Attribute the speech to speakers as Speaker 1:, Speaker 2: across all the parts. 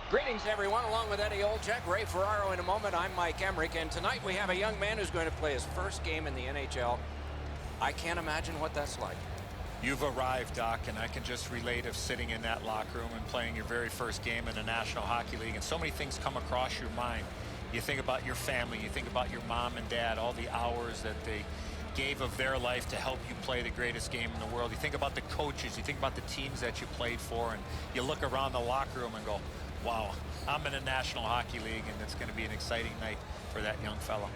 Speaker 1: Greetings, everyone. Along with Eddie Olczyk, Ray Ferraro in a moment. I'm Mike Emmerich, and tonight we have a young man who's going to play his first game in the NHL. I can't imagine what that's like.
Speaker 2: You've arrived, Doc, and I can just relate of sitting in that locker room and playing your very first game in the National Hockey League, and so many things come across your mind. You think about your family, you think about your mom and dad, all the hours that they gave of their life to help you play the greatest game in the world. You think about the coaches, you think about the teams that you played for, and you look around the locker room and go, wow, I'm in the National Hockey League, and it's going to be an exciting night for that young fellow.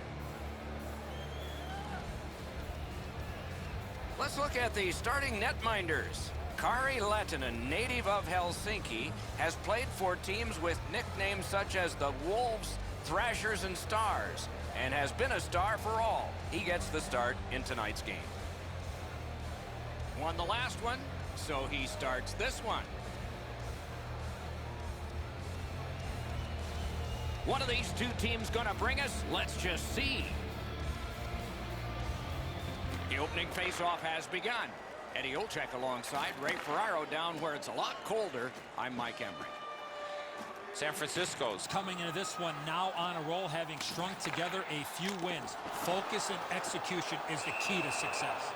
Speaker 1: Let's look at the starting netminders. Kari Lehtinen, native of Helsinki, has played for teams with nicknames such as the Wolves, Thrashers, and Stars, and has been a star for all. He gets the start in tonight's game. Won the last one, so he starts this one. What are these two teams going to bring us? Let's just see. The opening faceoff has begun. Eddie Olczyk alongside Ray Ferraro down where it's a lot colder. I'm Mike Emmerich.
Speaker 3: San Francisco's coming into this one now on a roll, having strung together a few wins. Focus and execution is the key to success.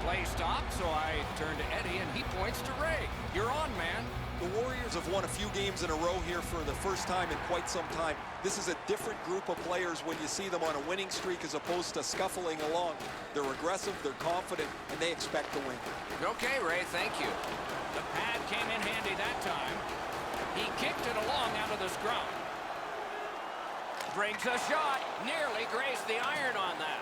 Speaker 1: Play stopped, so I turn to Eddie, and he points to Ray. You're on, man.
Speaker 4: The Warriors have won a few games in a row here for the first time in quite some time. This is a different group of players when you see them on a winning streak as opposed to scuffling along. They're aggressive, they're confident, and they expect to win.
Speaker 1: Okay, Ray, thank you. The pad came in handy that time. He kicked it along out of the scrum. Brings a shot. Nearly grazed the iron on that.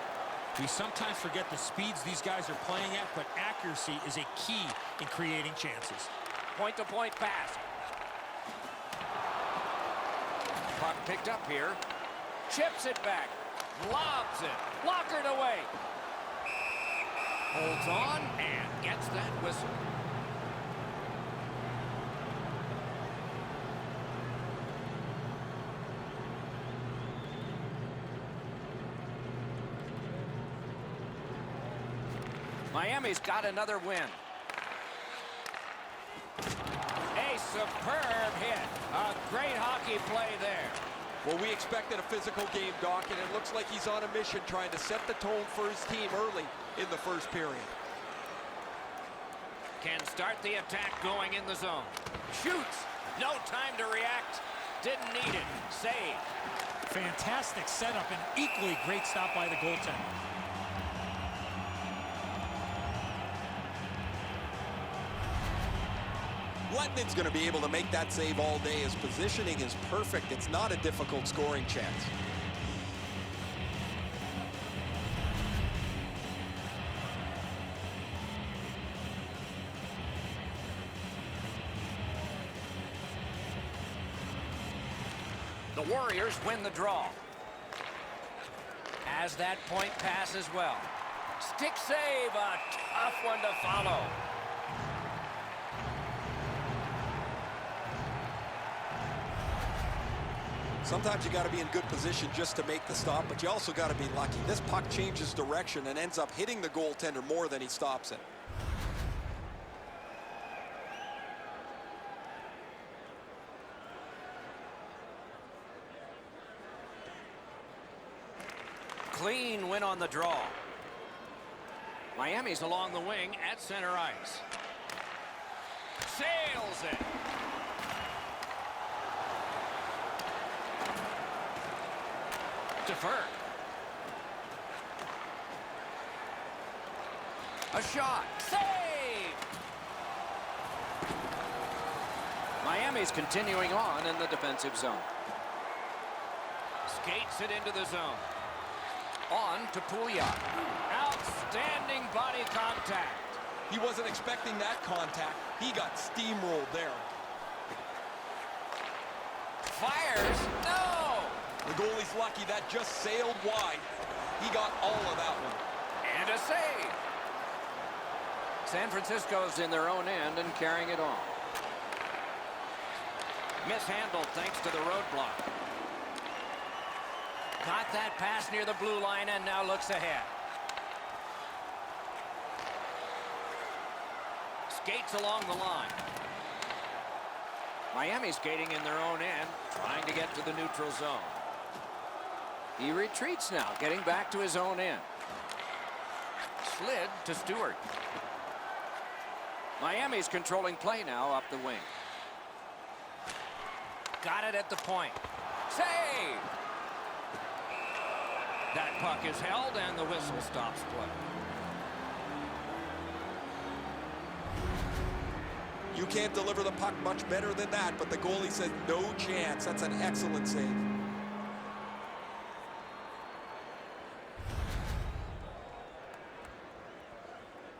Speaker 3: We sometimes forget the speeds these guys are playing at, but accuracy is a key in creating chances.
Speaker 1: Point-to-point pass. Puck picked up here. Chips it back. Lobs it. Blockered away. Holds on and gets that whistle. Miami's got another win. A superb hit. A great hockey play there.
Speaker 4: Well, we expected a physical game, Doc, and it looks like he's on a mission trying to set the tone for his team early in the first period.
Speaker 1: Can start the attack going in the zone. Shoots. No time to react. Didn't need it. Save.
Speaker 3: Fantastic setup and equally great stop by the goaltender.
Speaker 4: Letnin's going to be able to make that save all day. His positioning is perfect. It's not a difficult scoring chance.
Speaker 1: The Warriors win the draw. Has that point pass as well. Stick save, a tough one to follow.
Speaker 4: Sometimes you got to be in good position just to make the stop, but you also got to be lucky. This puck changes direction and ends up hitting the goaltender more than he stops it.
Speaker 1: Clean win on the draw. Miami's along the wing at center ice. Sails it. Defer. A shot. Save! Miami's continuing on in the defensive zone. Skates it into the zone. On to Pouliot. Outstanding body contact.
Speaker 4: He wasn't expecting that contact. He got steamrolled there.
Speaker 1: Fires. No!
Speaker 4: The goalie's lucky that just sailed wide. He got all of that one.
Speaker 1: And a save. San Francisco's in their own end and carrying it on. Mishandled thanks to the roadblock. Got that pass near the blue line and now looks ahead. Skates along the line. Miami skating in their own end, trying to get to the neutral zone. He retreats now, getting back to his own end. Slid to Stewart. Miami's controlling play now up the wing. Got it at the point. Save! That puck is held and the whistle stops play.
Speaker 4: You can't deliver the puck much better than that, but the goalie said no chance. That's an excellent save.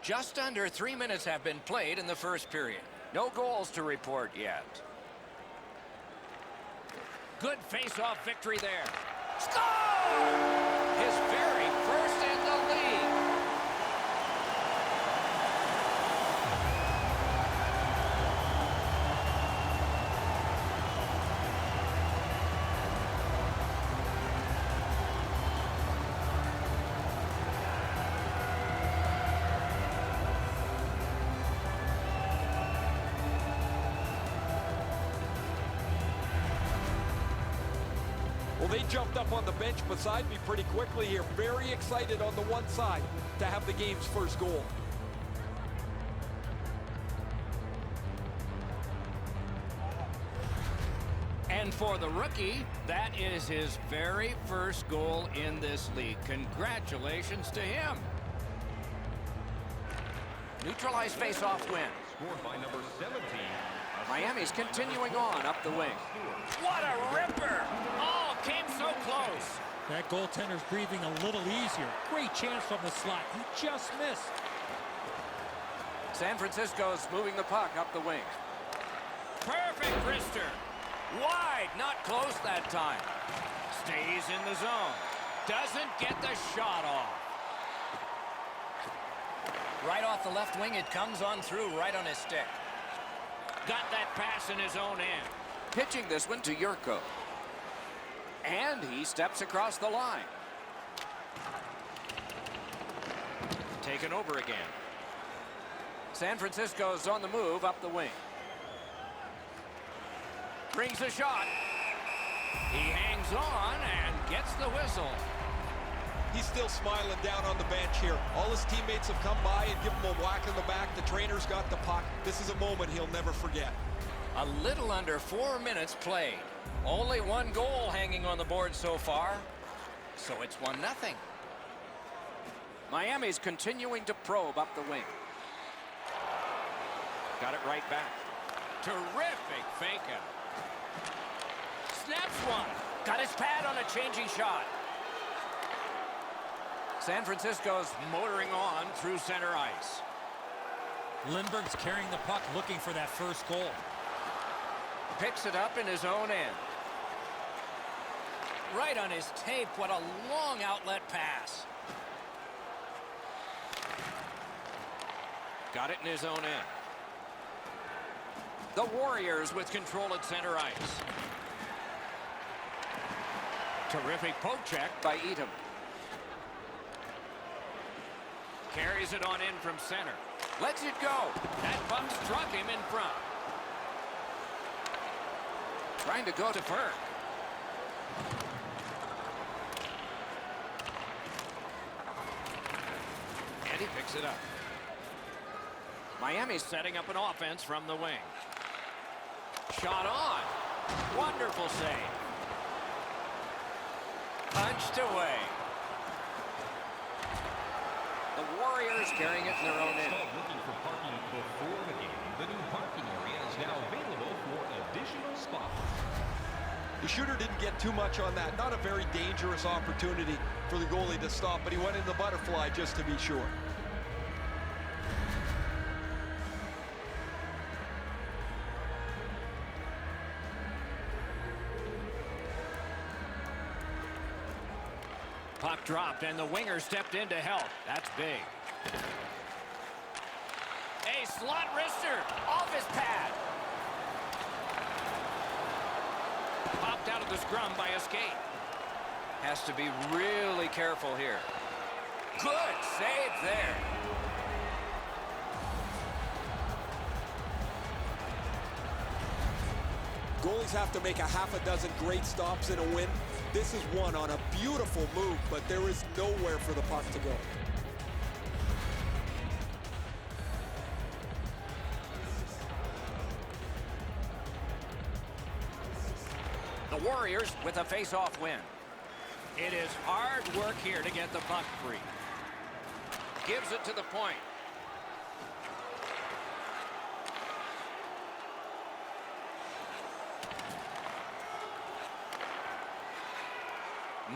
Speaker 1: Just under 3 minutes have been played in the first period. No goals to report yet. Good face-off victory there. Score! His very first in the league.
Speaker 4: Well, they jumped up on the bench beside me pretty quickly here. Very excited on the one side to have the game's first goal.
Speaker 1: And for the rookie, that is his very first goal in this league. Congratulations to him. Neutralized face-off win.
Speaker 5: Scored by number 17.
Speaker 1: Miami's continuing on up the wing. What a ripper! Oh, came so close.
Speaker 3: That goaltender's breathing a little easier. Great chance from the slot. He just missed.
Speaker 1: San Francisco's moving the puck up the wing. Perfect wrister. Wide, not close that time. Stays in the zone. Doesn't get the shot off. Right off the left wing, it comes on through right on his stick. Got that pass in his own end. Pitching this one to Yurko. And he steps across the line. Taken over again. San Francisco's on the move up the wing. Brings a shot. He hangs on and gets the whistle.
Speaker 4: He's still smiling down on the bench here. All his teammates have come by and given him a whack in the back. The trainer's got the puck. This is a moment he'll never forget.
Speaker 1: A little under 4 minutes played. Only one goal hanging on the board so far. So it's 1-0. Miami's continuing to probe up the wing. Got it right back. Terrific fake out. Snaps one. Got his pad on a changing shot. San Francisco's motoring on through center ice.
Speaker 3: Lindbergh's carrying the puck, looking for that first goal.
Speaker 1: Picks it up in his own end. Right on his tape. What a long outlet pass. Got it in his own end. The Warriors with control at center ice. Terrific poke check by Edom. Carries it on in from center. Lets it go. That puck struck him in front. Trying to go to Burke. And he picks it up. Miami's setting up an offense from the wing. Shot on. Wonderful save. Punched away. The Warriors carrying it in their own end.
Speaker 5: Looking for parking before the game. The new parking area is now available for additional spots.
Speaker 4: The shooter didn't get too much on that. Not a very dangerous opportunity for the goalie to stop, but he went in the butterfly just to be sure.
Speaker 1: Puck dropped, and the winger stepped in to help. That's big. A slot wrister off his pad. Popped out of the scrum by a skate. Has to be really careful here. Good save there.
Speaker 4: Goalies have to make a half a dozen great stops in a win. This is one on a beautiful move, but there is nowhere for the puck to go.
Speaker 1: The Warriors with a face-off win. It is hard work here to get the puck free. Gives it to the point.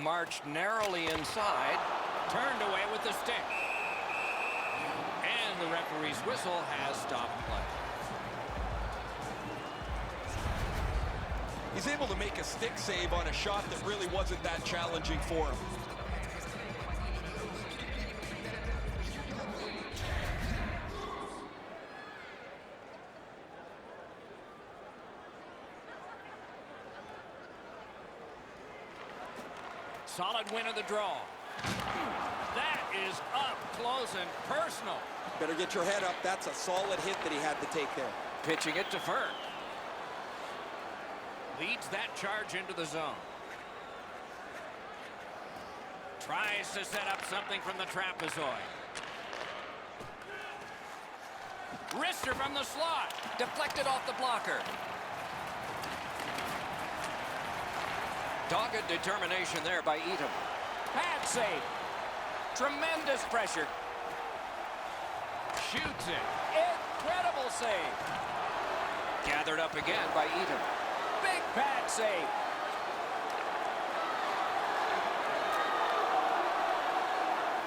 Speaker 1: Marched narrowly inside. Turned away with the stick. And the referee's whistle has stopped play.
Speaker 4: He's able to make a stick save on a shot that really wasn't that challenging for him.
Speaker 1: Solid win of the draw. That is up close and personal.
Speaker 4: Better get your head up. That's a solid hit that he had to take there.
Speaker 1: Pitching it to Fur. Leads that charge into the zone. Tries to set up something from the trapezoid. Wrister from the slot. Deflected off the blocker. Dogged determination there by Edom. Bad save. Tremendous pressure. Shoots it. Incredible save. Gathered up again by Edom. Big pad save.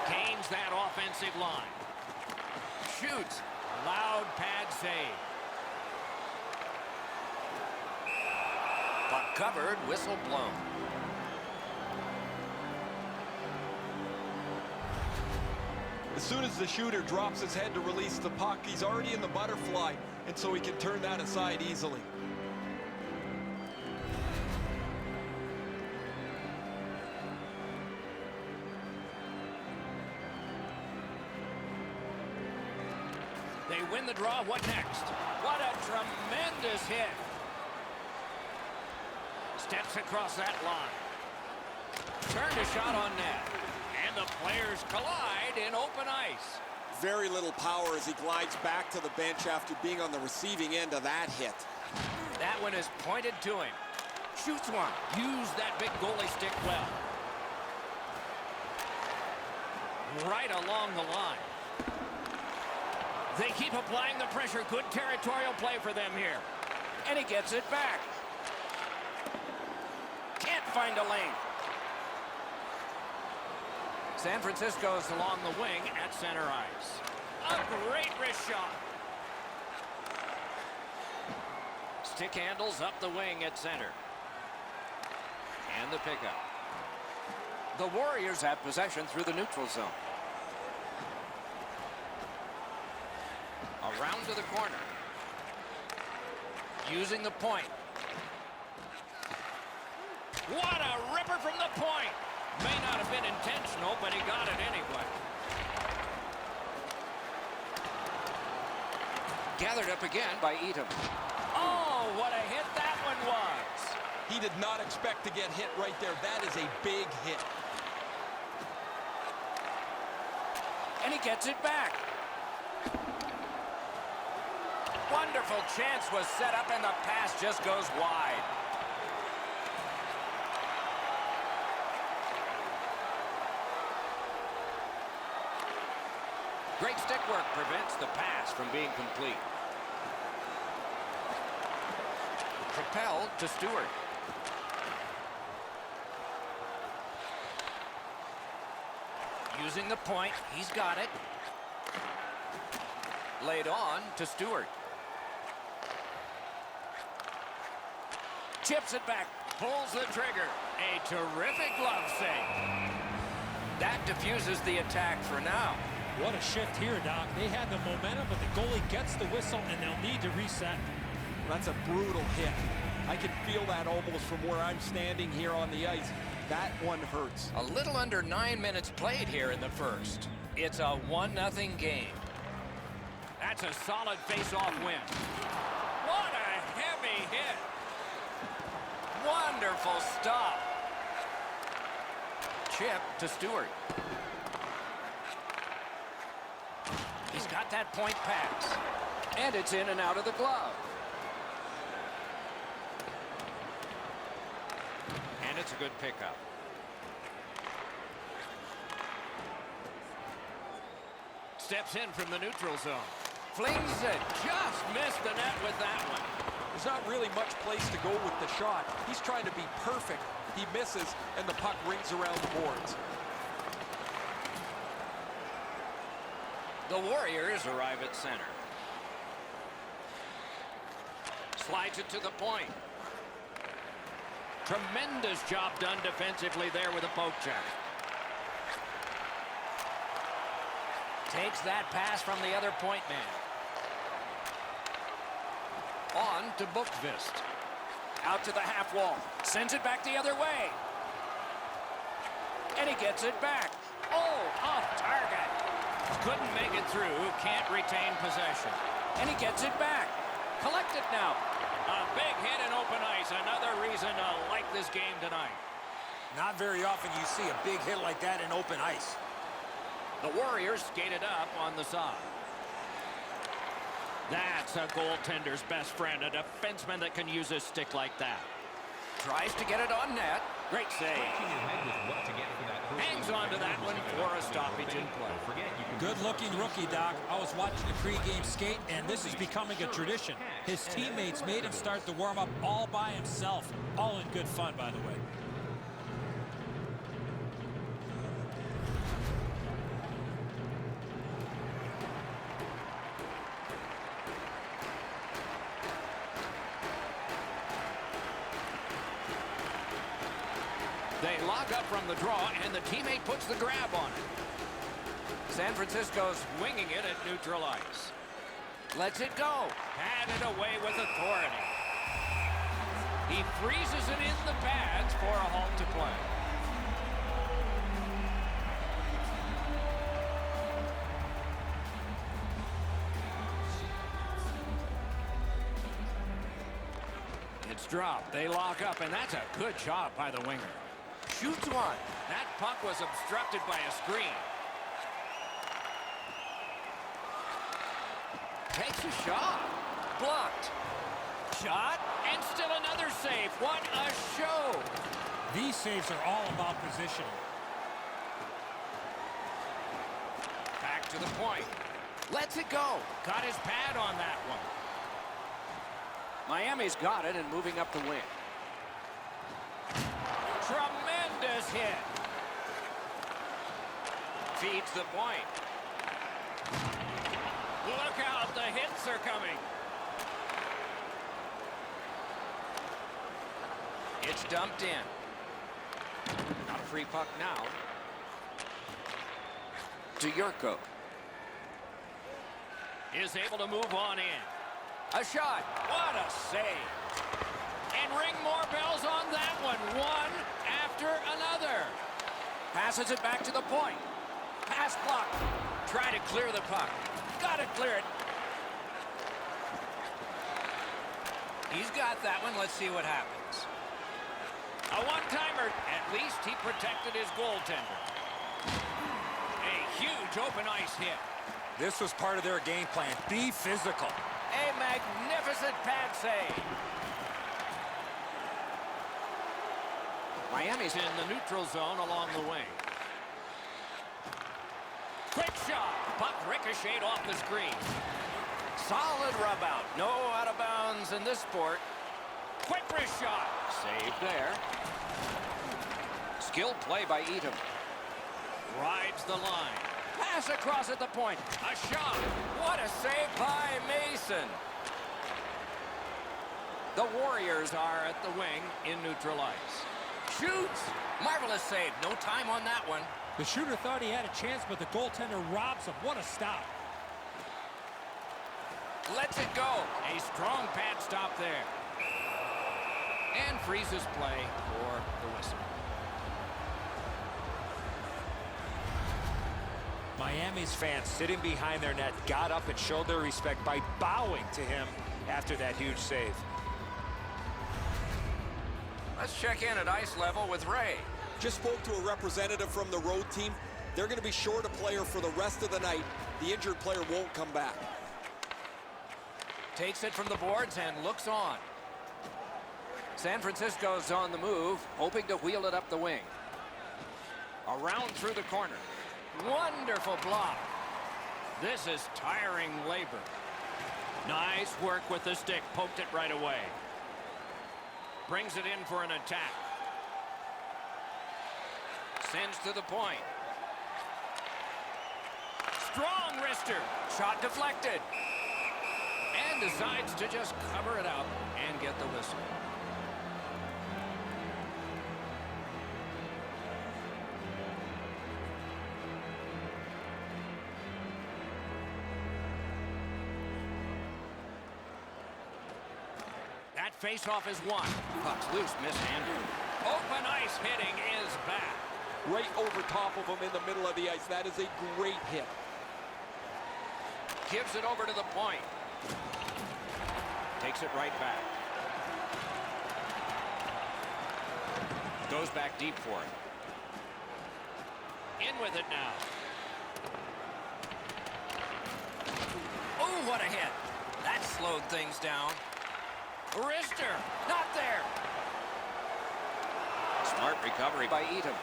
Speaker 1: Gains that offensive line. Shoots. Loud pad save. Puck covered, whistle blown.
Speaker 4: As soon as the shooter drops his head to release the puck, he's already in the butterfly, and so he can turn that aside easily.
Speaker 1: They win the draw. What next? What a tremendous hit. Steps across that line. Turned a shot on net. And the players collide in open ice.
Speaker 4: Very little power as he glides back to the bench after being on the receiving end of that hit.
Speaker 1: That one is pointed to him. Shoots one. Use that big goalie stick well. Right along the line. They keep applying the pressure. Good territorial play for them here. And he gets it back. Can't find a lane. San Francisco's along the wing at center ice. A great wrist shot. Stick handles up the wing at center. And the pickup. The Warriors have possession through the neutral zone. Around to the corner. Using the point. What a ripper from the point. May not have been intentional, but he got it anyway. Gathered up again by Edom. Oh, what a hit that one was.
Speaker 4: He did not expect to get hit right there. That is a big hit.
Speaker 1: And he gets it back. Wonderful chance was set up, and the pass just goes wide. Great stick work prevents the pass from being complete. Propelled to Stewart. Using the point, he's got it. Laid on to Stewart. Chips it back, pulls the trigger. A terrific glove save. That diffuses the attack for now.
Speaker 3: What a shift here, Doc. They had the momentum, but the goalie gets the whistle, and they'll need to reset.
Speaker 4: That's a brutal hit. I can feel that almost from where I'm standing here on the ice. That one hurts.
Speaker 1: A little under 9 minutes played here in the first. It's a 1-0 game. That's a solid face-off win. What a heavy hit. Powerful stop. Chip to Stewart. He's got that point pass. And it's in and out of the glove. And it's a good pickup. Steps in from the neutral zone. Flings it. Just missed the net with that one.
Speaker 4: There's not really much place to go with the shot. He's trying to be perfect. He misses, and the puck rings around the boards.
Speaker 1: The Warriors arrive at center. Slides it to the point. Tremendous job done defensively there with a poke check. Takes that pass from the other point man. On to Bookvist. Out to the half wall. Sends it back the other way. And he gets it back. Oh, off target. Couldn't make it through. Can't retain possession. And he gets it back. Collect it now. A big hit in open ice. Another reason to like this game tonight.
Speaker 3: Not very often you see a big hit like that in open ice.
Speaker 1: The Warriors skated up on the side. That's a goaltender's best friend, a defenseman that can use his stick like that. Tries to get it on net. Great save. Hangs on to that one for a stoppage in play.
Speaker 3: Good-looking rookie, Doc. I was watching the pregame skate, and this is becoming a tradition. His teammates made him start the warm-up all by himself. All in good fun, by the way.
Speaker 1: They lock up from the draw, and the teammate puts the grab on it. San Francisco's winging it at neutral ice. Lets it go. Had it away with authority. He freezes it in the pads for a halt to play. It's dropped. They lock up, and that's a good job by the winger. Shoots one. That puck was obstructed by a screen. Takes a shot. Blocked. Shot, and still another save. What a show.
Speaker 3: These saves are all about positioning.
Speaker 1: Back to the point. Lets it go. Got his pad on that one. Miami's got it and moving up the wing. Tremendous hit. Feeds the point. Look out, the hits are coming. It's dumped in. Not a free puck now. To Yurko. Is able to move on in. A shot. What a save. And ring more bells on that one. One after another. Passes it back to the point. Pass blocked. Try to clear the puck. Got to clear it. He's got that one. Let's see what happens. A one-timer. At least he protected his goaltender. A huge open ice hit.
Speaker 3: This was part of their game plan. Be physical.
Speaker 1: A magnificent pad save. Miami's in the neutral zone along the wing. Quick shot. Puck ricocheted off the screen. Solid rub out. No out of bounds in this sport. Quick wrist shot. Saved there. Skilled play by Edom. Rides the line. Pass across at the point. A shot. What a save by Mason. The Warriors are at the wing in neutral ice. Shoots. Marvelous save. No time on that one.
Speaker 3: The shooter thought he had a chance, but the goaltender robs him. What a stop.
Speaker 1: Lets it go. A strong pad stop there. And freezes play for the whistle.
Speaker 2: Miami's fans sitting behind their net got up and showed their respect by bowing to him after that huge save.
Speaker 1: Let's check in at ice level with Ray.
Speaker 4: Just spoke to a representative from the road team. They're going to be short a player for the rest of the night. The injured player won't come back.
Speaker 1: Takes it from the boards and looks on. San Francisco's on the move, hoping to wheel it up the wing. Around through the corner. Wonderful block. This is tiring labor. Nice work with the stick. Poked it right away. Brings it in for an attack. Sends to the point. Strong wrister. Shot deflected. And decides to just cover it up and get the whistle. That face-off is won. Puck's loose, mishandled. Open ice hitting is back.
Speaker 4: Right over top of him in the middle of the ice. That is a great hit.
Speaker 1: Gives it over to the point. Takes it right back. Goes back deep for it. In with it now. Oh, what a hit. That slowed things down. Wrister, not there. Smart recovery by Eaton.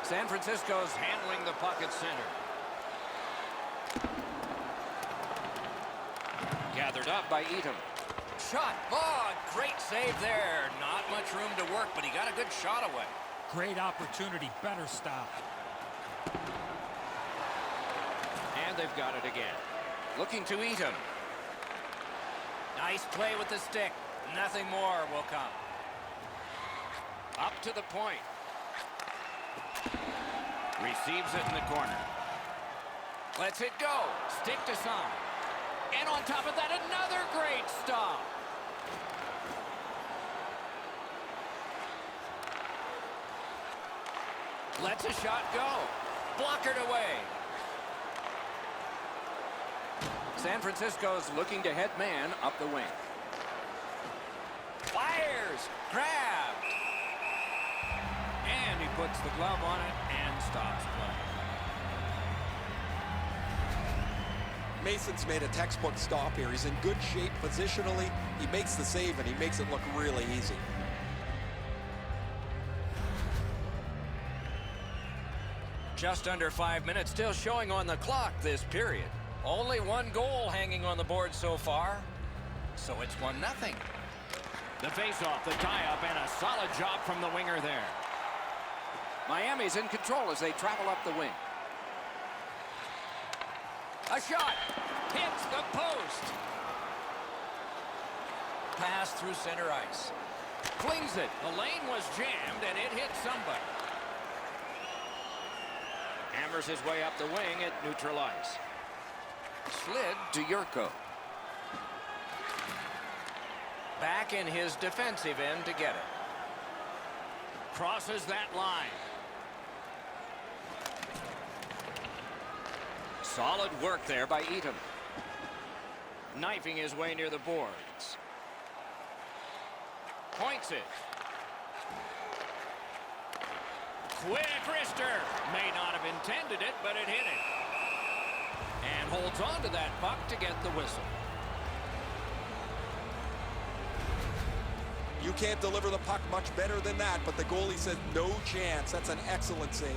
Speaker 1: San Francisco's handling the puck at center. Gathered up by Eaton. Shot. Oh, great save there. Not much room to work, but he got a good shot away.
Speaker 3: Great opportunity. Better stop.
Speaker 1: And they've got it again. Looking to Eaton. Nice play with the stick. Nothing more will come. Up to the point. Receives it in the corner. Lets it go. Stick to side. And on top of that, another great stop. Lets a shot go. Blockered away. San Francisco's looking to head man up the wing. Fires. Grabbed. And he puts the glove on it and stops play.
Speaker 4: Mason's made a textbook stop here. He's in good shape positionally. He makes the save, and he makes it look really easy.
Speaker 1: Just under 5 minutes still showing on the clock this period. Only one goal hanging on the board so far. So it's 1-0. The face-off, the tie-up, and a solid job from the winger there. Miami's in control as they travel up the wing. A shot. Hits the post. Pass through center ice. Flings it. The lane was jammed, and it hit somebody. Hammers his way up the wing at neutral ice. Slid to Yurko. Back in his defensive end to get it. Crosses that line. Solid work there by Eaton. Knifing his way near the boards. Points it. Quick wrister. May not have intended it, but it hit him. And holds on to that puck to get the whistle.
Speaker 4: You can't deliver the puck much better than that, but the goalie said no chance. That's an excellent save.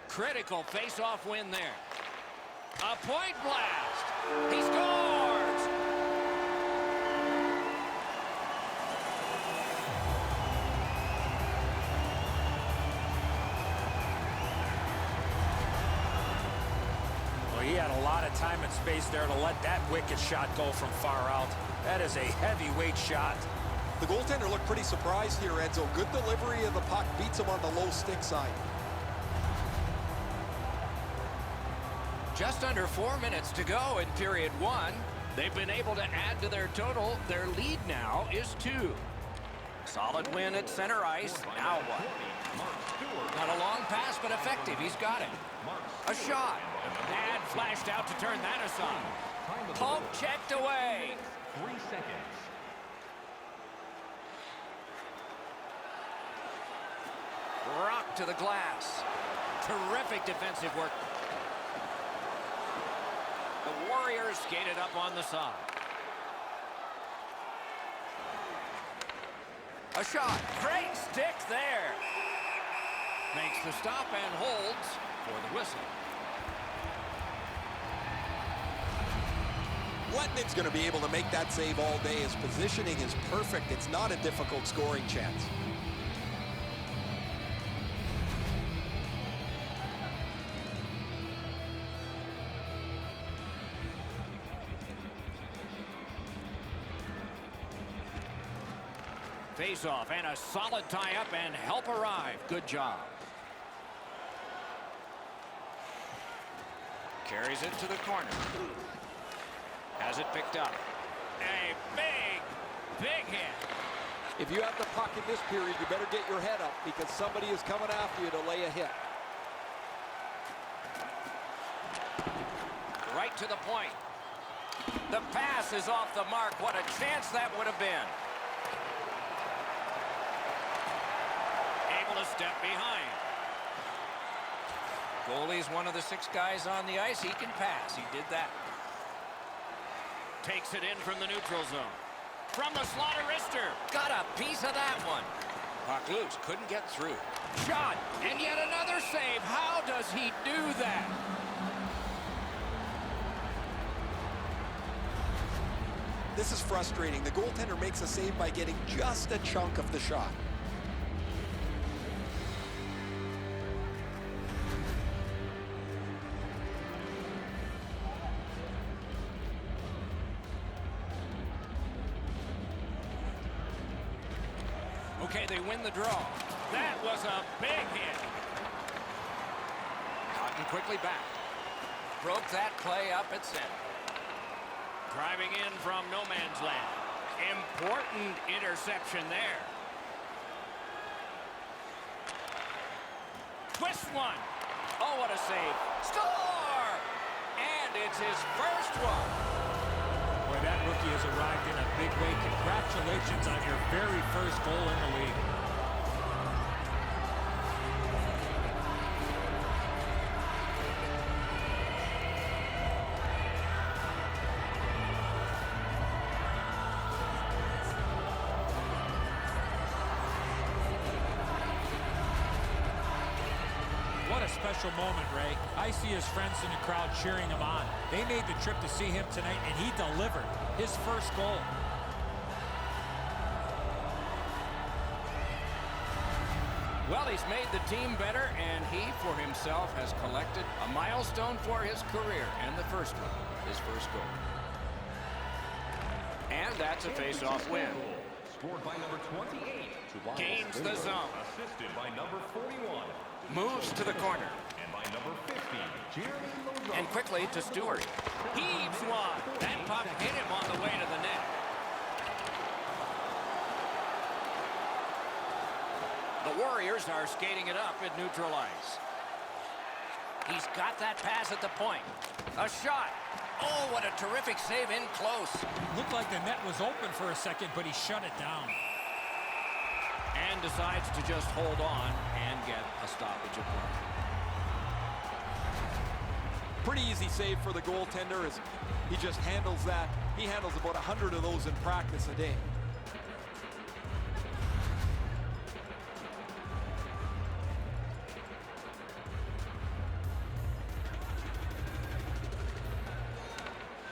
Speaker 1: Critical face-off win there. A point blast. He scores!
Speaker 3: Well, he had a lot of time and space there to let that wicked shot go from far out. That is a heavyweight shot.
Speaker 4: The goaltender looked pretty surprised here, Enzo. Good delivery of the puck, beats him on the low stick side.
Speaker 1: Just under 4 minutes to go in period one. They've been able to add to their total. Their lead now is 2. Solid win at center ice. Now what? Not a long pass, but effective. He's got it. A shot. And flashed out to turn that aside. Poke checked away.
Speaker 5: 3 seconds.
Speaker 1: Rock to the glass. Terrific defensive work. The Warriors skated up on the side. A shot. Great stick there. Makes the stop and holds for the whistle.
Speaker 4: Letnin's going to be able to make that save all day. His positioning is perfect. It's not a difficult scoring chance.
Speaker 1: Face-off and a solid tie-up and help arrive. Good job. Carries it to the corner. Has it picked up. A big hit.
Speaker 4: If you have the puck in this period, you better get your head up because somebody is coming after you to lay a hit.
Speaker 1: Right to the point. The pass is off the mark. What a chance that would have been. Able to step behind. Goalie's one of the 6 guys on the ice. He can pass. He did that. Takes it in from the neutral zone. From the slaughter wrister. Got a piece of that one. Puck loose. Couldn't get through. Shot. And yet another save. How does he do that?
Speaker 4: This is frustrating. The goaltender makes a save by getting just a chunk of the shot.
Speaker 1: Okay, they win the draw. That was a big hit. Cotton quickly back. Broke that play up at center. Driving in from no man's land. Important interception there. Twist one. Oh, what a save. Score! And it's his first one.
Speaker 3: Boy, that rookie has arrived in a big way. Congratulations on your very first goal in the league. What a special moment, Ray. I see his friends in the crowd cheering him on. They made the trip to see him tonight, and he delivered his first goal.
Speaker 1: Well, he's made the team better, and he, for himself, has collected a milestone for his career, and the first one, his first goal. And that's a face-off win.
Speaker 5: Scored by number 28.
Speaker 1: Gains the zone.
Speaker 5: Assisted by number 41.
Speaker 1: Moves to the corner.
Speaker 5: And by number 50, Jeremy Lozano.
Speaker 1: And quickly to Stewart. Heaves one. That puck hit him on the way to the net. The Warriors are skating it up at neutral ice. He's got that pass at the point. A shot. Oh, what a terrific save in close.
Speaker 3: Looked like the net was open for a second, but he shut it down.
Speaker 1: And decides to just hold on and get a stoppage of play.
Speaker 4: Pretty easy save for the goaltender as he just handles that. He handles about 100 of those in practice a day.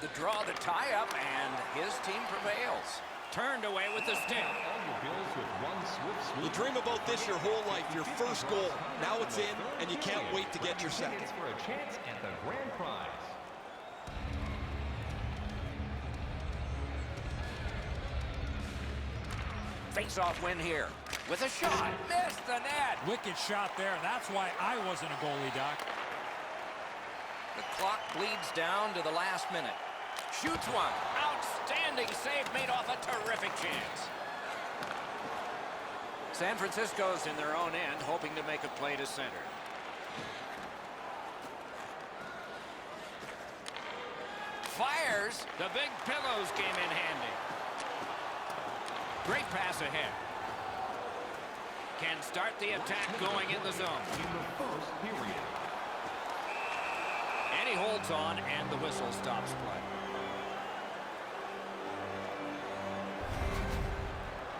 Speaker 1: The draw, the tie-up, and his team prevails. Turned away with the stick.
Speaker 4: You dream about this your whole life, your first goal. Now it's in, and you can't wait to get your second.
Speaker 5: For a chance at the grand prize.
Speaker 1: Face-off win here. With a shot. Missed the net.
Speaker 3: Wicked shot there. That's why I wasn't a goalie, Doc.
Speaker 1: The clock bleeds down to the last minute. Shoots one. Outstanding save made off a terrific chance. San Francisco's in their own end, hoping to make a play to center. Fires. The big pillows came in handy. Great pass ahead. Can start the attack going in the zone.
Speaker 5: In the first period.
Speaker 1: And he holds on, and the whistle stops play.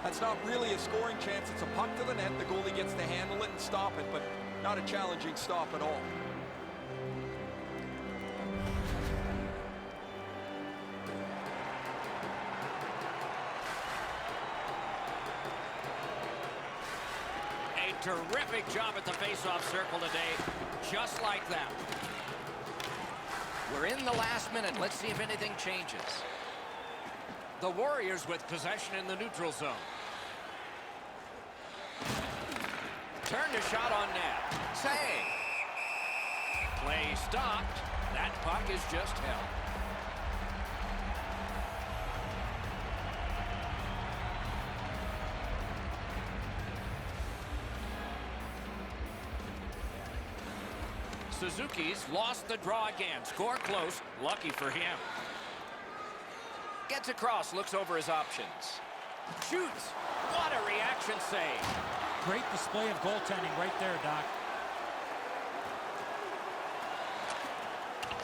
Speaker 4: That's not really a scoring chance. It's a puck to the net. The goalie gets to handle it and stop it, but not a challenging stop at all.
Speaker 1: A terrific job at the face-off circle today, just like that. We're in the last minute. Let's see if anything changes. The Warriors with possession in the neutral zone. Turned a shot on net. Save. Play stopped. That puck is just held. Suzuki's lost the draw again. Score close. Lucky for him. Gets across, looks over his options. Shoots. What a reaction save.
Speaker 3: Great display of goaltending right there, Doc.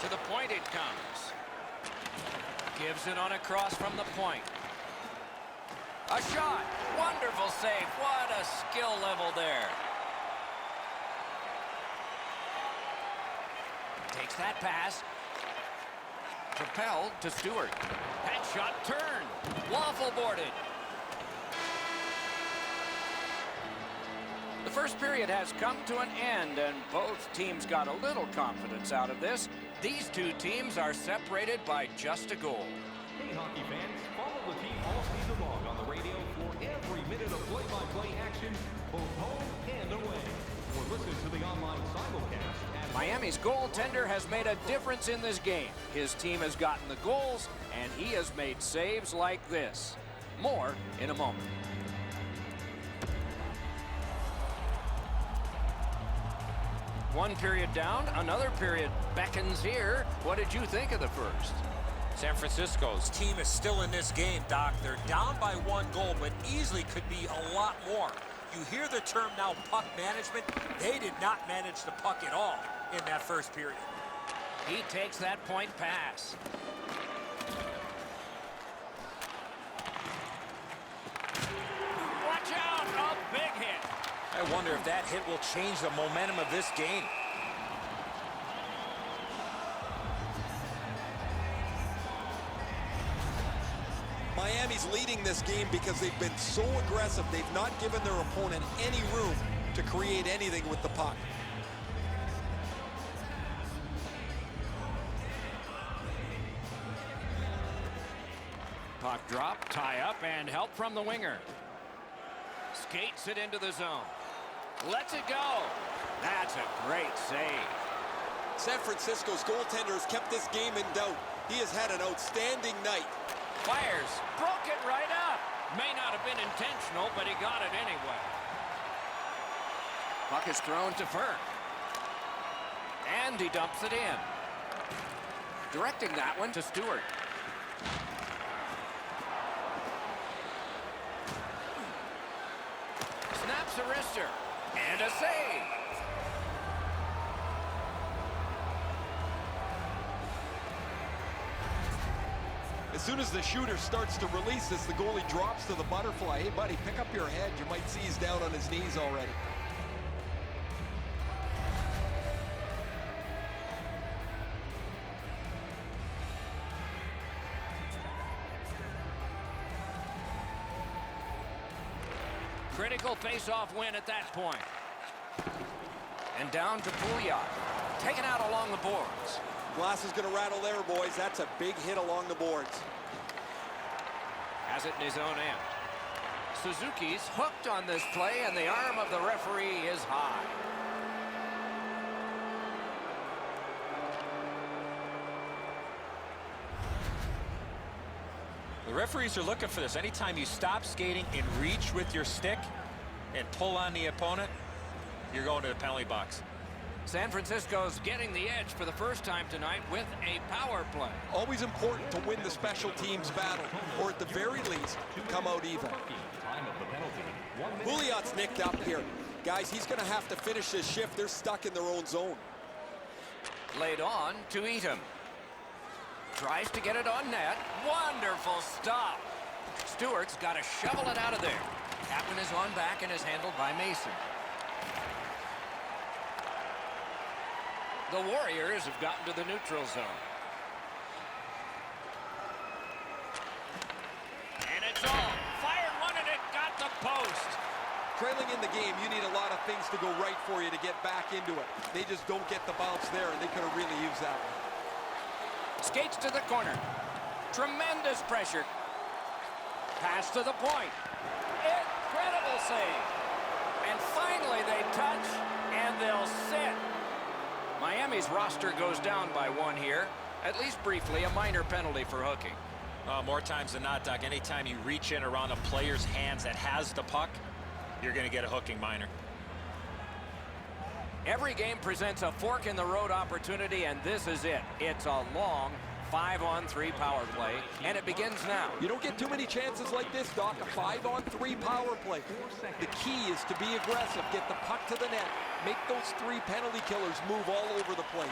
Speaker 1: To the point it comes. Gives it on a cross from the point. A shot. Wonderful save. What a skill level there. Takes that pass. Propelled to Stewart. That shot turned. Waffle boarded. The first period has come to an end, and both teams got a little confidence out of this. These two teams are separated by just a goal.
Speaker 5: Hey, hockey fans, follow the team all season long on the radio for every minute of play-by-play action, both home and away. Or listen to the online simulcast at
Speaker 1: Miami's goaltender has made a difference in this game. His team has gotten the goals, and he has made saves like this. More in a moment. One period down, another period beckons here. What did you think of the first?
Speaker 6: San Francisco's team is still in this game, Doc. They're down by 1 goal, but easily could be a lot more. You hear the term now, puck management. They did not manage the puck at all in that first period.
Speaker 1: He takes that point pass. Watch out, a big hit.
Speaker 6: I wonder if that hit will change the momentum of this game.
Speaker 4: Miami's leading this game because they've been so aggressive. They've not given their opponent any room to create anything with the puck.
Speaker 1: Puck drop, tie up, and help from the winger. Skates it into the zone. Lets it go. That's a great save.
Speaker 4: San Francisco's goaltender has kept this game in doubt. He has had an outstanding night.
Speaker 1: Fires. Broke it right up. May not have been intentional, but he got it anyway. Puck is thrown to Furk. And he dumps it in. Directing that one to Stewart. Snaps a wrister. And a save.
Speaker 4: As soon as the shooter starts to release this, the goalie drops to the butterfly. Hey, buddy, pick up your head. You might see he's down on his knees already.
Speaker 1: Critical face-off win at that point. And down to Pouliot. Taken out along the boards.
Speaker 4: Glass is going to rattle there, boys. That's a big hit along the boards.
Speaker 1: Has it in his own end. Suzuki's hooked on this play, and the arm of the referee is high.
Speaker 6: The referees are looking for this. Anytime you stop skating and reach with your stick,
Speaker 2: and pull on the opponent, you're going to the penalty box.
Speaker 1: San Francisco's getting the edge for the first time tonight with a power play.
Speaker 4: Always important to win the special teams battle, or at the very least, come out even. Pouliot's nicked up here. Guys, he's going to have to finish this shift. They're stuck in their own zone.
Speaker 1: Laid on to Eaton. Tries to get it on net. Wonderful stop. Stewart's got to shovel it out of there. Captain is on back and is handled by Mason. The Warriors have gotten to the neutral zone. And it's on. Fired one and it got the post.
Speaker 4: Trailing in the game, you need a lot of things to go right for you to get back into it. They just don't get the bounce there, and they could have really used that one.
Speaker 1: Skates to the corner. Tremendous pressure. Pass to the point. Incredible save. And finally they touch, and they'll sit. Miami's roster goes down by one here. At least briefly, a minor penalty for hooking.
Speaker 2: More times than not, Doc, anytime you reach in around a player's hands that has the puck, you're going to get a hooking minor.
Speaker 1: Every game presents a fork-in-the-road opportunity, and this is it. It's a long 5-on-3 power play, and it begins now.
Speaker 4: You don't get too many chances like this, Doc. A 5-on-3 power play. The key is to be aggressive, get the puck to the net, make those 3 penalty killers move all over the place.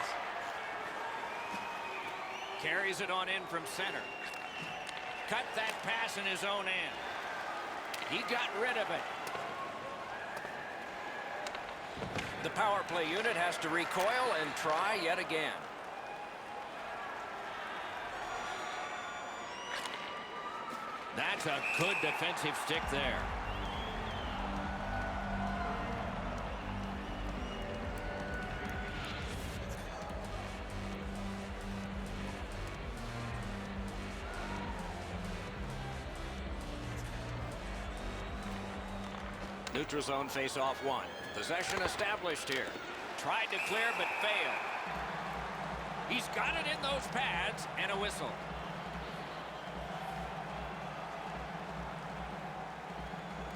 Speaker 1: Carries it on in from center. Cut that pass in his own end. He got rid of it. The power play unit has to recoil and try yet again. That's a good defensive stick there. Neutral zone face-off one. Possession established here. Tried to clear but failed. He's got it in those pads and a whistle.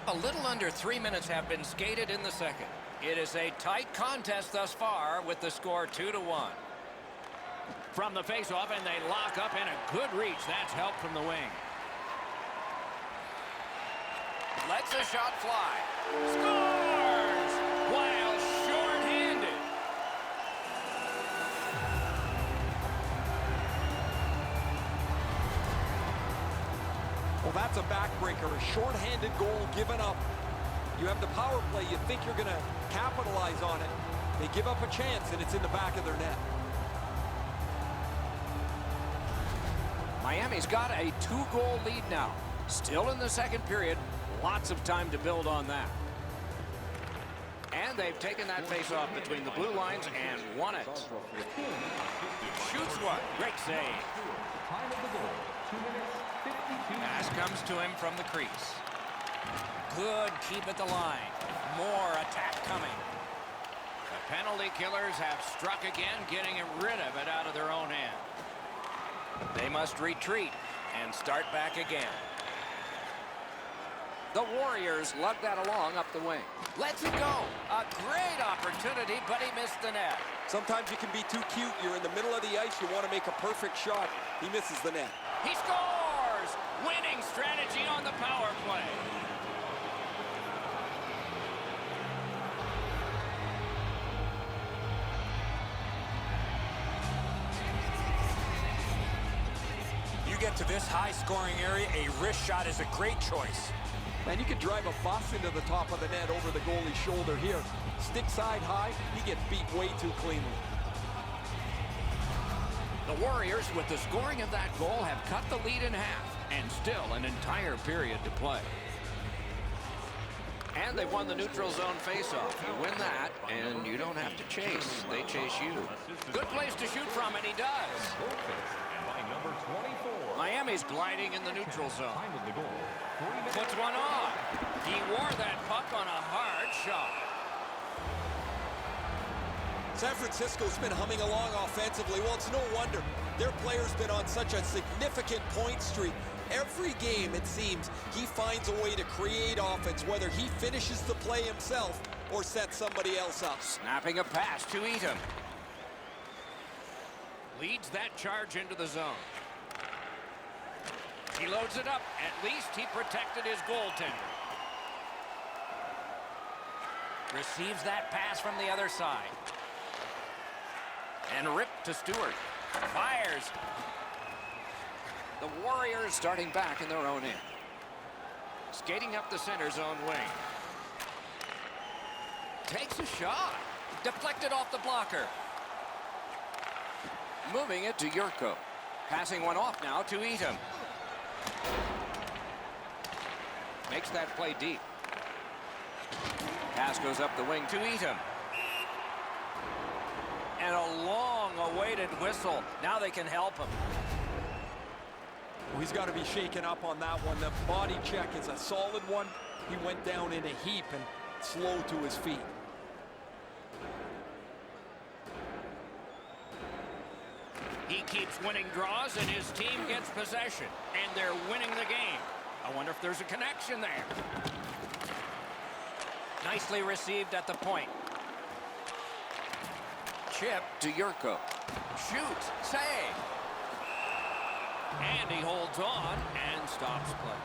Speaker 1: A little under 3 minutes have been skated in the second. It is a tight contest thus far with the score 2-1. From the face-off, and they lock up in a good reach. That's help from the wing. Lets a shot fly. Scores! While short-handed.
Speaker 4: Well, that's a backbreaker, a short-handed goal given up. You have the power play, you think you're going to capitalize on it. They give up a chance, and it's in the back of their net.
Speaker 1: Miami's got a 2-goal lead now. Still in the second period. Lots of time to build on that. And they've taken that face-off between the blue lines and won it. Shoots one. Great save. Pass comes to him from the crease. Good keep at the line. More attack coming. The penalty killers have struck again, getting rid of it out of their own end. They must retreat and start back again. The Warriors lug that along up the wing. Lets it go. A great opportunity, but he missed the net.
Speaker 4: Sometimes you can be too cute. You're in the middle of the ice. You want to make a perfect shot. He misses the net.
Speaker 1: He scores! Winning strategy on the power play.
Speaker 6: You get to this high-scoring area, a wrist shot is a great choice.
Speaker 4: And you could drive a bus into the top of the net over the goalie's shoulder here. Stick side high, he gets beat way too cleanly.
Speaker 1: The Warriors, with the scoring of that goal, have cut the lead in half, and still an entire period to play. And they've won the neutral zone faceoff. You win that, and you don't have to chase. They chase you. Good place to shoot from, and he does. Miami's gliding in the neutral zone. Puts one on. He wore that puck on a hard shot.
Speaker 4: San Francisco's been humming along offensively. Well, it's no wonder. Their player's been on such a significant point streak. Every game, it seems, he finds a way to create offense, whether he finishes the play himself or sets somebody else up.
Speaker 1: Snapping a pass to Eaton. Leads that charge into the zone. He loads it up. At least he protected his goaltender. Receives that pass from the other side. And ripped to Stewart. Fires. The Warriors starting back in their own end. Skating up the center zone wing. Takes a shot. Deflected off the blocker. Moving it to Yurko. Passing one off now to Eaton. Makes that play deep. Pass goes up the wing to Eaton. And a long-awaited whistle. Now they can help him.
Speaker 4: Well, he's got to be shaken up on that one. The body check is a solid one. He went down in a heap and slow to his feet.
Speaker 1: He keeps winning draws, and his team gets possession. And they're winning the game. I wonder if there's a connection there. Nicely received at the point. Chip to Yurko. Shoots. Save. And he holds on and stops play.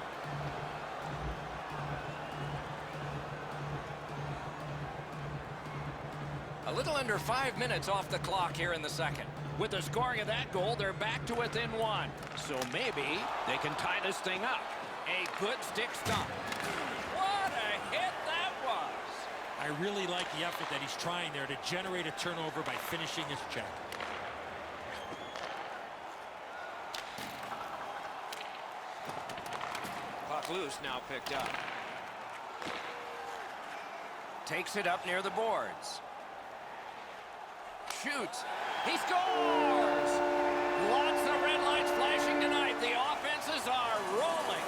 Speaker 1: A little under 5 minutes off the clock here in the second. With the scoring of that goal, they're back to within one. So maybe they can tie this thing up. A good stick stop. What a hit that was!
Speaker 3: I really like the effort that he's trying there to generate a turnover by finishing his check.
Speaker 1: Puck loose, now picked up. Takes it up near the boards. Shoots. He scores! Lots of red lights flashing tonight. The offenses are rolling.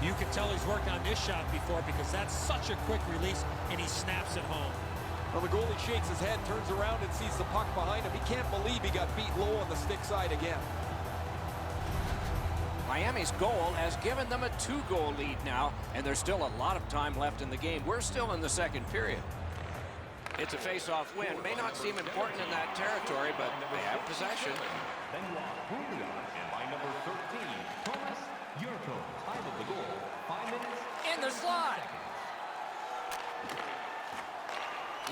Speaker 3: You can tell he's worked on this shot before because that's such a quick release, and he snaps it home.
Speaker 4: Well, the goalie shakes his head, turns around, and sees the puck behind him. He can't believe he got beat low on the stick side again.
Speaker 1: Miami's goal has given them a 2-goal lead now, and there's still a lot of time left in the game. We're still in the second period. It's a face-off win. May not seem important in that territory, but they have possession.
Speaker 5: And by number 13, Thomas Yurko, time of the goal, 5 minutes.
Speaker 1: In the slot.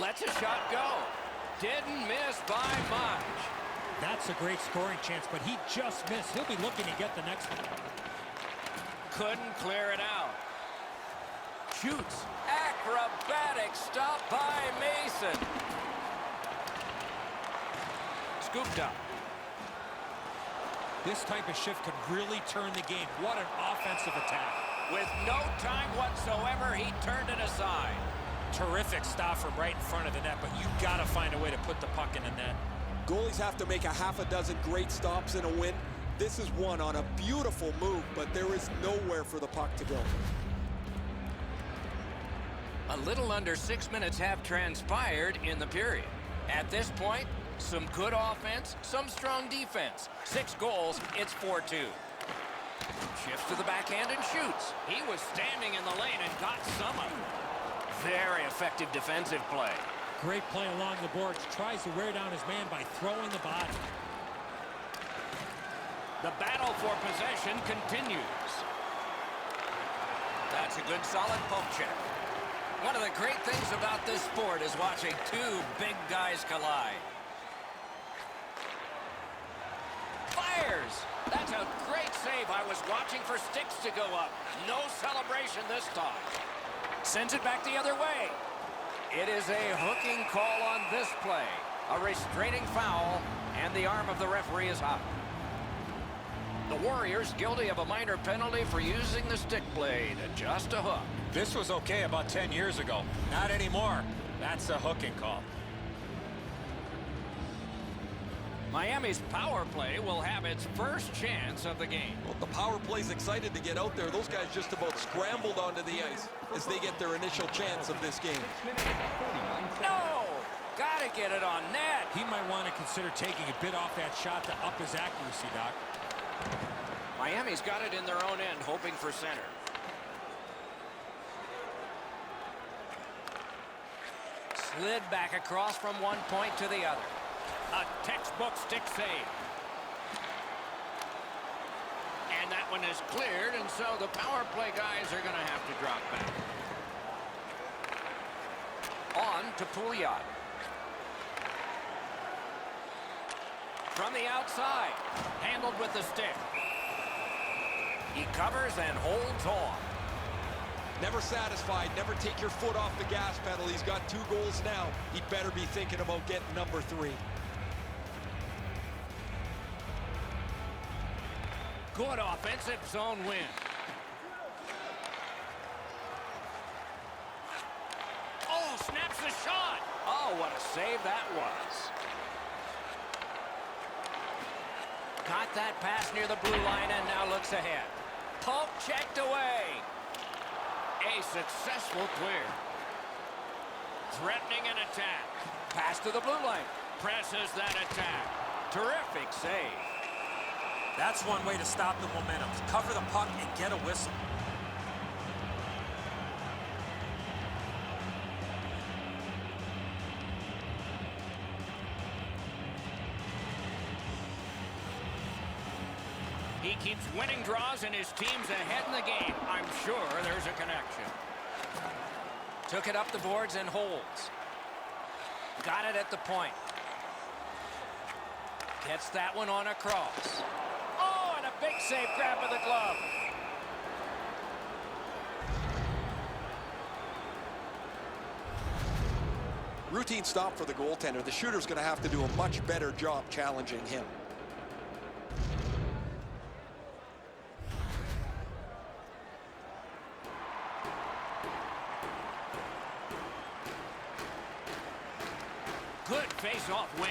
Speaker 1: Lets a shot go. Didn't miss by much.
Speaker 3: That's a great scoring chance, but he just missed. He'll be looking to get the next one.
Speaker 1: Couldn't clear it out. Shoots. Acrobatic stop by Mason. Scooped up.
Speaker 3: This type of shift could really turn the game. What an offensive attack.
Speaker 1: With no time whatsoever, he turned it aside.
Speaker 6: Terrific stop from right in front of the net, but you got to find a way to put the puck in the net.
Speaker 4: Goalies have to make a half a dozen great stops in a win. This is one on a beautiful move, but there is nowhere for the puck to go.
Speaker 1: A little under 6 minutes have transpired in the period. At this point, some good offense, some strong defense. 6 goals, it's 4-2. Shifts to the backhand and shoots. He was standing in the lane and got some of it. Very effective defensive play.
Speaker 3: Great play along the boards. Tries to wear down his man by throwing the body.
Speaker 1: The battle for possession continues. That's a good solid poke check. One of the great things about this sport is watching two big guys collide. Fires! That's a great save. I was watching for sticks to go up. No celebration this time. Sends it back the other way. It is a hooking call on this play. A restraining foul, and the arm of the referee is out. The Warriors guilty of a minor penalty for using the stick blade. Just a hook.
Speaker 2: This was okay about 10 years ago. Not anymore. That's a hooking call.
Speaker 1: Miami's power play will have its first chance of the game.
Speaker 4: Well, the power play's excited to get out there. Those guys just about scrambled onto the ice as they get their initial chance of this game.
Speaker 1: No! Gotta get it on net.
Speaker 3: He might want to consider taking a bit off that shot to up his accuracy, Doc.
Speaker 1: Miami's got it in their own end, hoping for center. Slid back across from one point to the other. A textbook stick save. And that one is cleared, and so the power play guys are going to have to drop back. On to Pouliot. From the outside, handled with the stick. He covers and holds on.
Speaker 4: Never satisfied. Never take your foot off the gas pedal. He's got 2 goals now. He better be thinking about getting number 3.
Speaker 1: Good offensive zone win. Oh, snaps the shot. Oh, what a save that was. Got that pass near the blue line and now looks ahead. Poke checked away. A successful clear. Threatening an attack. Pass to the blue line. Presses that attack. Terrific save.
Speaker 6: That's one way to stop the momentum. Cover the puck and get a whistle.
Speaker 1: He keeps winning draws and his team's ahead in the game. I'm sure there's a connection. Took it up the boards and holds. Got it at the point. Gets that one on across. Oh, and a big save grab of the glove.
Speaker 4: Routine stop for the goaltender. The shooter's going to have to do a much better job challenging him.
Speaker 1: Good face-off win.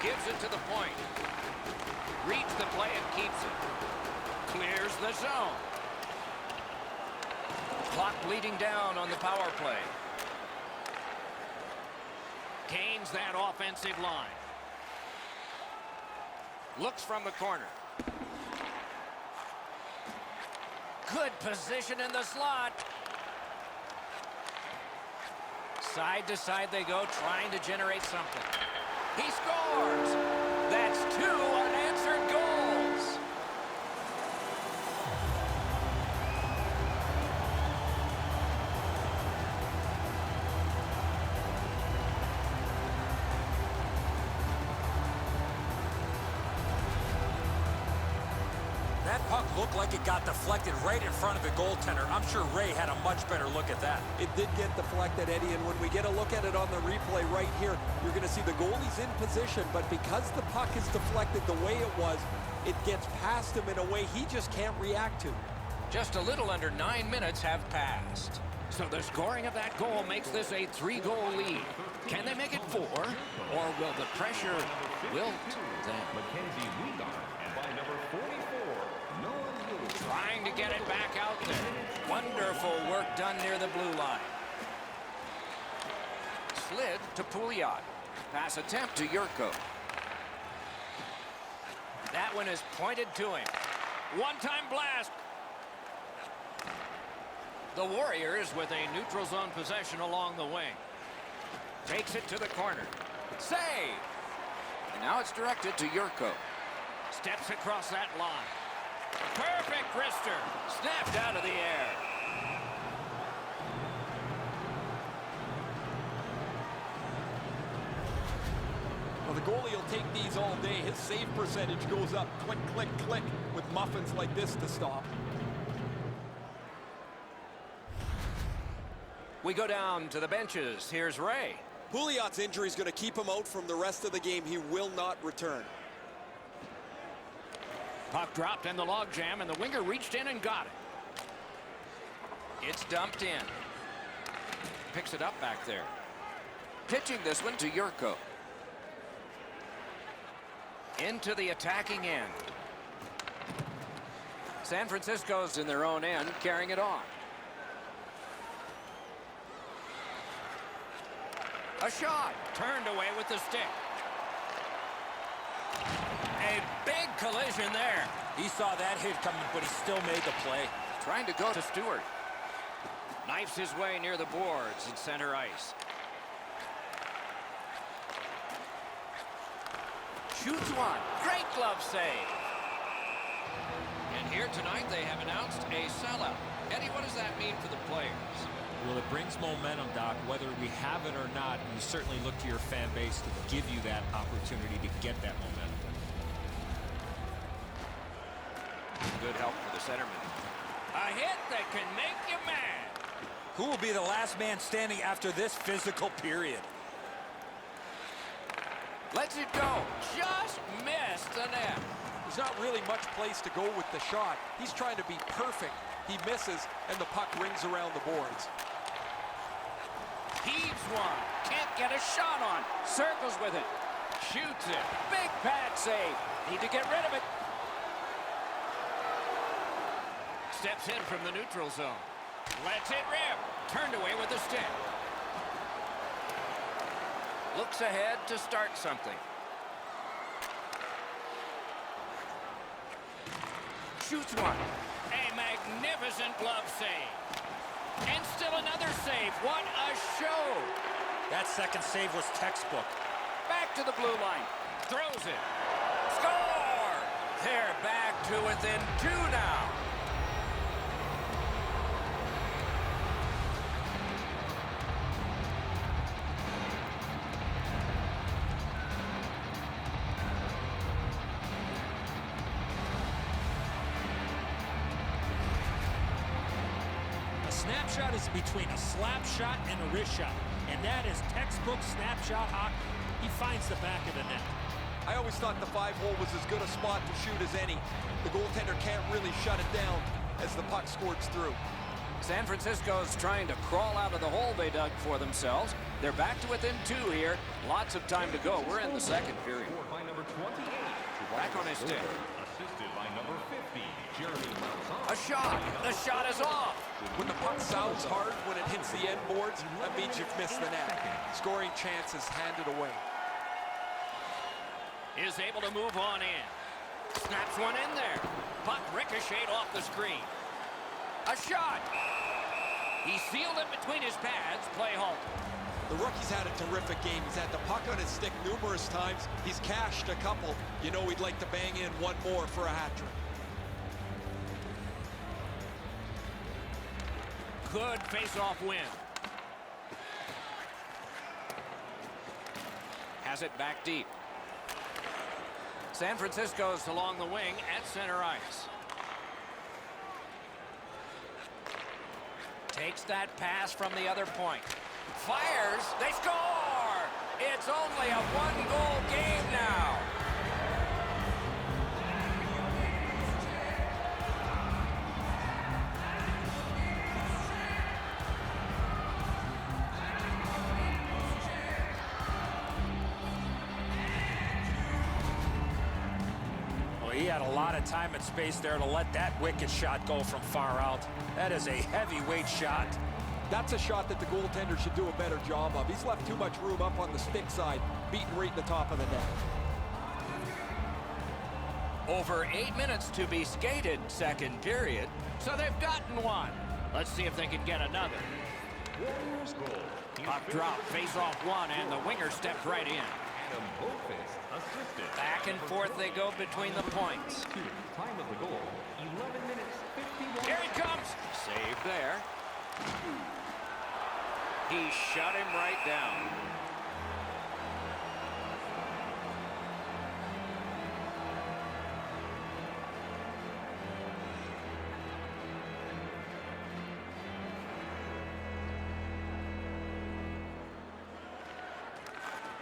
Speaker 1: Gives it to the point. Reads the play and keeps it. Clears the zone. Clock bleeding down on the power play. Gains that offensive line. Looks from the corner. Good position in the slot. Side to side they go, trying to generate something. He scores! That's 2 unanswered goals!
Speaker 6: That puck looked like it got deflected right in front of the goaltender. I'm sure Ray had a much better look at that.
Speaker 4: It did get deflected, Eddie, and when we get a look at it on the replay right here, you're going to see the goalie's in position, but because the puck is deflected the way it was, it gets past him in a way he just can't react to.
Speaker 1: Just a little under 9 minutes have passed. So the scoring of that goal makes this a 3-goal lead. Can they make it 4, or will the pressure wilt them?
Speaker 5: And by number 44,
Speaker 1: Trying to get it back out there. Wonderful work done near the blue line. Slid to Pouliot. Pass attempt to Yurko. That one is pointed to him. One-time blast. The Warriors with a neutral zone possession along the wing. Takes it to the corner. Save! And now it's directed to Yurko. Steps across that line. Perfect wrister. Snapped out of the air.
Speaker 4: Well, the goalie will take these all day. His save percentage goes up. Click, click, click with muffins like this to stop.
Speaker 1: We go down to the benches. Here's Ray.
Speaker 4: Pouliot's injury is going to keep him out from the rest of the game. He will not return.
Speaker 1: Puck dropped in the logjam, and the winger reached in and got it. It's dumped in. Picks it up back there. Pitching this one to Yurko. Into the attacking end. San Francisco's in their own end, carrying it on. A shot. Turned away with the stick. A big collision there.
Speaker 6: He saw that hit coming, but he still made the play.
Speaker 1: Trying to go to Stewart. Knifes his way near the boards at center ice. Shoots one. Great glove save. And here tonight they have announced a sellout. Eddie, what does that mean for the players?
Speaker 3: Well, it brings momentum, Doc. Whether we have it or not, you certainly look to your fan base to give you that opportunity to get that momentum.
Speaker 1: Good help for the centerman. A hit that can make you mad.
Speaker 6: Who will be the last man standing after this physical period?
Speaker 1: Lets it go. Just missed the net.
Speaker 4: There's not really much place to go with the shot. He's trying to be perfect. He misses, and the puck rings around the boards.
Speaker 1: Heaves one. Can't get a shot on. Circles with it. Shoots it. Big pad save. Need to get rid of it. Steps in from the neutral zone. Lets it rip. Turned away with the stick. Looks ahead to start something. Shoots one. A magnificent glove save. And still another save. What a show.
Speaker 6: That second save was textbook.
Speaker 1: Back to the blue line. Throws it. Score! They're back to within 2 now.
Speaker 3: Snapshot is between a slap shot and a wrist shot, and that is textbook snapshot hockey. He finds the back of the net.
Speaker 4: I always thought the 5-hole was as good a spot to shoot as any. The goaltender can't really shut it down as the puck squirts through.
Speaker 1: San Francisco's trying to crawl out of the hole they dug for themselves. They're back to within 2 here. Lots of time to go. We're in the second period.
Speaker 5: By number 28.
Speaker 1: Back on his stick.
Speaker 5: Assisted by number 50, Jeremy Martin.
Speaker 1: A shot. The shot is off.
Speaker 4: When the puck sounds hard when it hits the end boards, that means you've missed the net. Scoring chances handed away.
Speaker 1: Is able to move on in. Snaps one in there. Puck ricocheted off the screen. A shot. He sealed it between his pads. Play home.
Speaker 4: The rookie's had a terrific game. He's had the puck on his stick numerous times. He's cashed a couple. You know he'd like to bang in one more for a hat trick.
Speaker 1: Good face-off win. Has it back deep. San Francisco's along the wing at center ice. Takes that pass from the other point. Fires. They score! It's only a 1-goal game now.
Speaker 6: He had a lot of time and space there to let that wicked shot go from far out. That is a heavyweight shot.
Speaker 4: That's a shot that the goaltender should do a better job of. He's left too much room up on the stick side, beaten right in the top of the net.
Speaker 1: Over 8 minutes to be skated, second period, so they've gotten one. Let's see if they can get another.
Speaker 5: Warriors goal.
Speaker 1: Puck drop, face off one, and the winger stepped right in.
Speaker 5: Adam Bofis assisted.
Speaker 1: Back and forth they go between the points.
Speaker 5: Time of the goal, 11 minutes, 51.
Speaker 1: Here he comes. Save there. He shut him right down.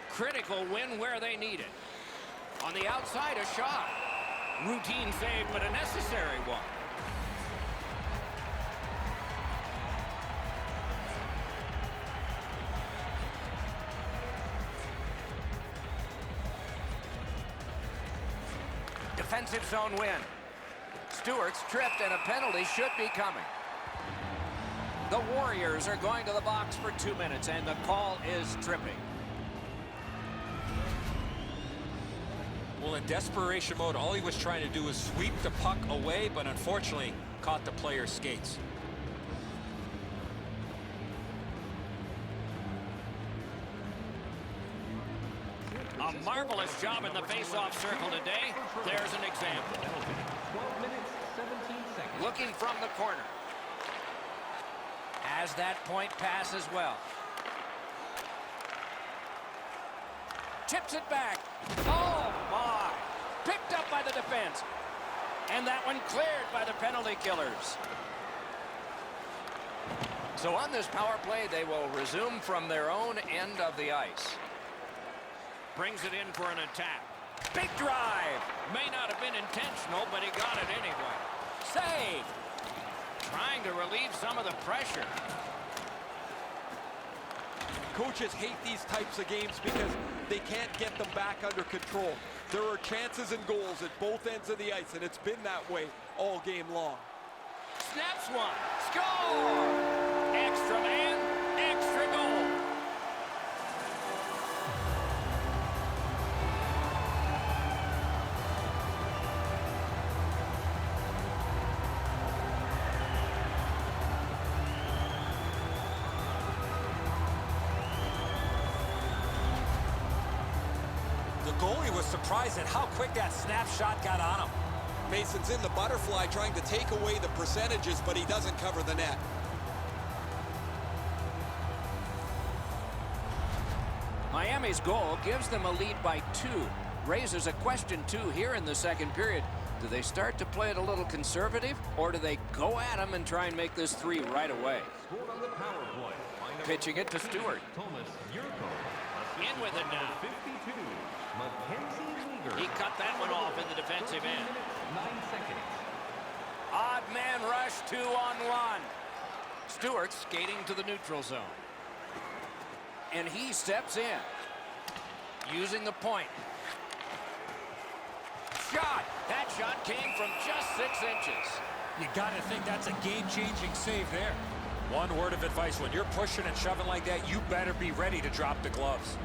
Speaker 1: Critical win where they need it. On the outside, a shot. Routine save, but a necessary one. defensive zone win. Stewart's tripped and a penalty should be coming. The Warriors are going to the box for 2 minutes and the call is tripping.
Speaker 6: Well, in desperation mode, all he was trying to do was sweep the puck away, but unfortunately caught the player's skates.
Speaker 1: A marvelous job in the face-off circle today. There's an example.
Speaker 5: 12 minutes, 17 seconds.
Speaker 1: Looking from the corner. Has that point pass as well. Tips it back. Oh, my. Picked up by the defense. And that one cleared by the penalty killers. So on this power play, they will resume from their own end of the ice. Brings it in for an attack. Big drive. May not have been intentional, but he got it anyway. Save. Trying to relieve some of the pressure.
Speaker 4: Coaches hate these types of games because they can't get them back under control. There are chances and goals at both ends of the ice, and it's been that way all game long.
Speaker 1: Snaps one. Score! Extra man, extra goal.
Speaker 6: The goalie was surprised at how quick that snapshot got on him.
Speaker 4: Mason's in the butterfly trying to take away the percentages, but he doesn't cover the net.
Speaker 1: Miami's goal gives them a lead by 2. Raises a question, too, here in the second period. Do they start to play it a little conservative, or do they go at them and try and make this 3 right away?
Speaker 5: Scored on the power play.
Speaker 1: Pitching it to Stewart.
Speaker 5: Thomas Yurko.
Speaker 1: In with it now.
Speaker 5: 52. Mackenzie Weegar.
Speaker 1: He cut that one off in the defensive
Speaker 5: 13
Speaker 1: end.
Speaker 5: minutes, 9 seconds.
Speaker 1: Odd man rush, 2-on-1. Stewart skating to the neutral zone. And he steps in. Using the point. Shot! That shot came from just 6 inches.
Speaker 3: You got to think that's a game-changing save there.
Speaker 6: One word of advice, when you're pushing and shoving like that, you better be ready to drop the gloves.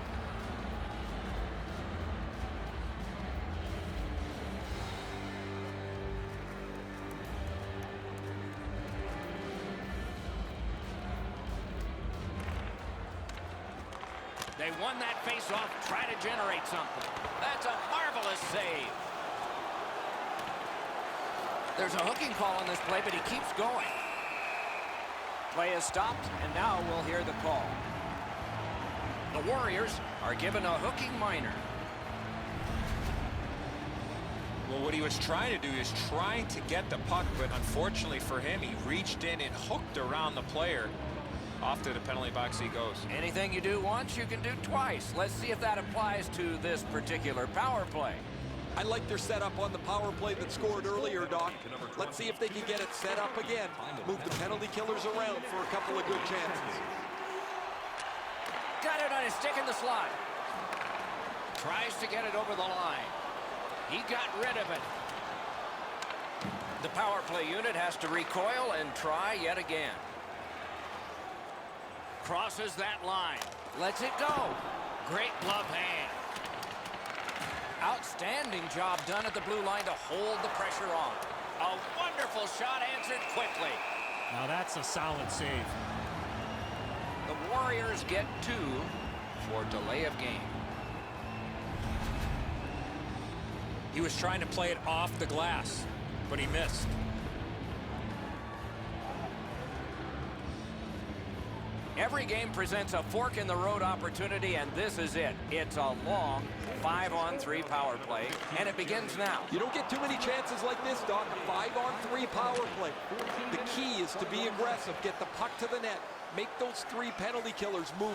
Speaker 1: They won that face-off, try to generate something. That's a marvelous save. There's a hooking call on this play, but he keeps going. Play is stopped, and now we'll hear the call. The Warriors are given a hooking minor.
Speaker 2: Well, what he was trying to do is trying to get the puck, but unfortunately for him, he reached in and hooked around the player. Off to the penalty box he goes.
Speaker 1: Anything you do once, you can do twice. Let's see if that applies to this particular power play.
Speaker 4: I like their setup on the power play that scored earlier, Doc. Let's see if they can get it set up again. Move the penalty killers around for a couple of good chances.
Speaker 1: Got it on his stick in the slot. Tries to get it over the line. He got rid of it. The power play unit has to recoil and try yet again. Crosses that line. Lets it go. Great glove hand. Outstanding job done at the blue line to hold the pressure on. A wonderful shot answered quickly.
Speaker 3: Now that's a solid save.
Speaker 1: The Warriors get 2 for delay of game.
Speaker 6: He was trying to play it off the glass, but he missed.
Speaker 1: Every game presents a fork-in-the-road opportunity, and this is it. It's a long 5-on-3 power play, and it begins now.
Speaker 4: You don't get too many chances like this, Doc. A 5-on-3 power play. The key is to be aggressive, get the puck to the net, make those 3 penalty killers move